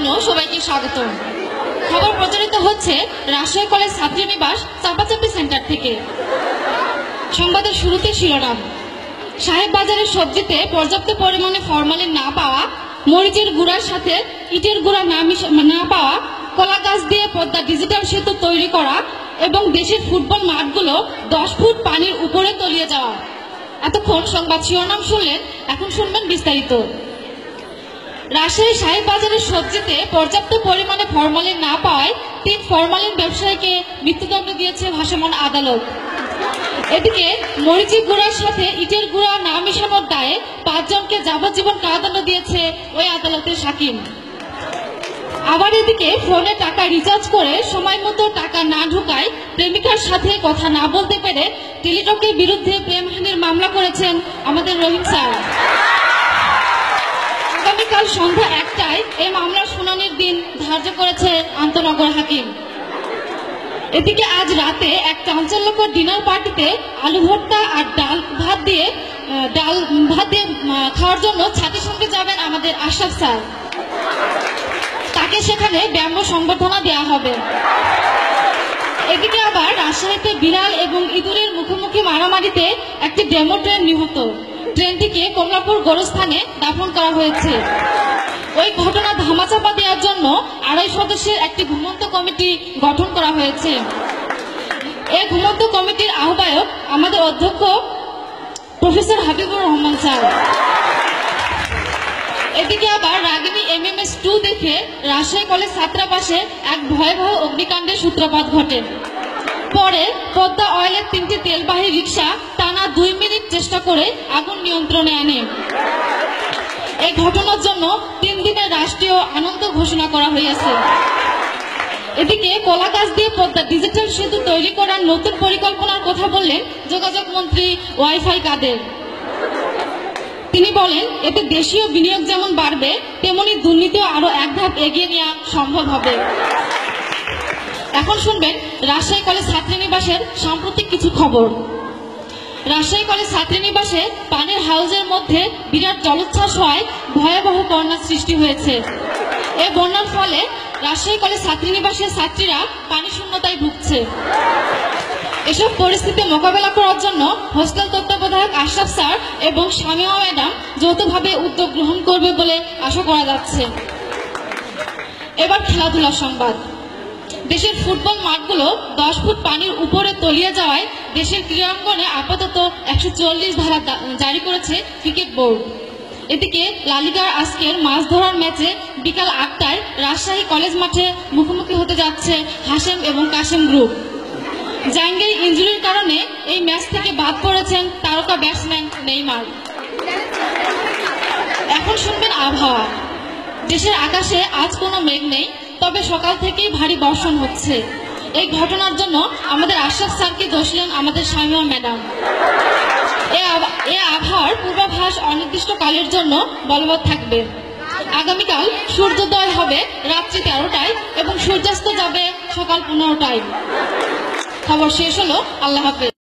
জন্য সবাইকে স্বাগত। খবর প্রচারিত হচ্ছে রাজশাহী কলেজ ছাত্রীনিবাস চাপাচাপি সেন্টার থেকে। সংবাদের শুরুতে শিরোনাম। সাহেব বাজারের সবজিতে পর্যাপ্ত পরিমাণে ফরমালিন না পাওয়া, মরিচের গুঁড়ার সাথে ইটের গুঁড়া না পাওয়া, কলা গাছ দিয়ে পদ্মা ডিজিটাল সেতু তৈরি করা এবং দেশের ফুটবল মাঠগুলো 10 ফুট পানির উপরে তলিয়ে যাওয়া। এতক্ষণ সংবাদ শিরোনাম শুনলেন, এখন শুনবেন বিস্তারিত। রাজশাহী সাহেব বাজারের সবজিতে পর্যাপ্ত পরিমাণে ফরমালিন না পাওয়ায় 3 ফরমালিন ব্যবসায়ীকে মৃত্যুদণ্ড দিয়েছে ভাসমান আদালত। এদিকে মরিচের গুঁড়ার সাথে ইটের গুঁড়া না মেশানোর দায়ে 5 জনকে যাবজ্জীবন কারাদণ্ড দিয়েছে ওই আদালতের হাকিম। আবার এদিকে ফোনে টাকা রিচার্জ করে সময় মতো টাকা না ঢোকায় প্রেমিকার সাথে কথা না বলতে পেরে টেলিটকের বিরুদ্ধে প্রেমহানির মামলা করেছেন আমাদের রহিম স্যার। আগামীকাল সন্ধ্যা 1টায় এই মামলার শুনানির দিন ধার্য করেছে আন্তনগর হাকিম। এদিকে আজ রাতে এক চাঞ্চল্যকর ডিনার পার্টিতে আলু ভর্তা আর ডাল ভাত দিয়ে খাওয়ার জন্য ছাতির সঙ্গে যাবেন আমাদের আশরাফ স্যার। তাকে সেখানে ব্যঙ্গ সংবর্ধনা দেওয়া হবে। এদিকে আবার রাজশাহীতে বিড়াল এবং ইঁদুরের মুখোমুখি মারামারিতে একটি ডেমো ট্রেন নিহত। ট্রেনটিকে কমলাপুর গোরস্থানে দাফন করা হয়েছে। ওই ঘটনা ধামাচাপা দেওয়ার জন্য 2.5 সদস্যের একটি ঘুমন্ত কমিটি গঠন করা হয়েছে। এই ঘুমন্ত কমিটির আহ্বায়ক আমাদের অধ্যক্ষ প্রফেসর হাবিবুর রহমান স্যার। এদিকে আবার রাগিনী MMS 2 দেখে রাজশাহী কলেজ ছাত্রাবাসে এক ভয়াবহ অগ্নিকাণ্ডের সূত্রপাত ঘটে। পরে পদ্মা অয়েলের 3টি তেলবাহী রিক্সা টানা 2 মিনিট চেষ্টা করে আগুন নিয়ন্ত্রণে আনে। এই ঘটনার জন্য 3 দিনের রাষ্ট্রীয় আনন্দ ঘোষণা করা হয়েছে। এদিকে কলা গাছ দিয়ে পদ্মা ডিজিটাল সেতু তৈরি করার নতুন পরিকল্পনার কথা বললেন যোগাযোগ মন্ত্রী ওয়াইফাই কাদের। তিনি বলেন, এতে দেশীয় বিনিয়োগ যেমন বাড়বে তেমনি দুর্নীতিও আরো এক ধাপ এগিয়ে নেওয়া সম্ভব হবে। এখন শুনবেন রাজশাহী কলেজ ছাত্রীনিবাসের সাম্প্রতিক কিছু খবর। রাজশাহী কলেজ ছাত্রীনিবাসে পানির হাউজের মধ্যে বিরাট জলোচ্ছ্বাস হওয়ায় ভয়াবহ বন্যার সৃষ্টি হয়েছে। এই বন্যার ফলে রাজশাহী কলেজ ছাত্রীনিবাসের ছাত্রীরা পানি শূন্যতায় ভুগছে। এসব পরিস্থিতি মোকাবেলা করার জন্য হোস্টেল তত্ত্বাবধায়ক আশরাফ স্যার এবং শামিমা ম্যাডাম যৌথভাবে উদ্যোগ গ্রহণ করবে বলে আশা করা যাচ্ছে। এবার খেলাধুলার সংবাদ। দেশের ফুটবল মাঠগুলো 10 ফুট পানির উপরে তলিয়ে যাওয়ায় দেশের ক্রীড়াঙ্গনে আপাতত 140 ধারা জারি করেছে ক্রিকেট বোর্ড। এদিকে লালিগার আজকের মাছ ধরার ম্যাচে বিকাল 8টায় রাজশাহী কলেজ মাঠে মুখোমুখি হতে যাচ্ছে হাশেম এবং কাশেম গ্রুপ। জাহাঙ্গীর ইনজুরির কারণে এই ম্যাচ থেকে বাদ পড়েছেন তারকা ব্যাটসম্যান নেইমার। এখন শুনবেন আবহাওয়া। দেশের আকাশে আজ কোনো মেঘ নেই, তবে সকাল থেকেই ভারী বর্ষণ হচ্ছে। এই ঘটনার জন্য আমাদের আশরাফ স্যারকে দোষলেন আমাদের শামিমা ম্যাডাম। এই আবহাওয়ার পূর্বাভাস অনির্দিষ্টকালের জন্য বলবৎ থাকবে। আগামীকাল সূর্যোদয় হবে রাত্রি 13টায় এবং সূর্যাস্ত যাবে সকাল 15টায়। খবর শেষ হলো। আল্লাহ হাফেজ।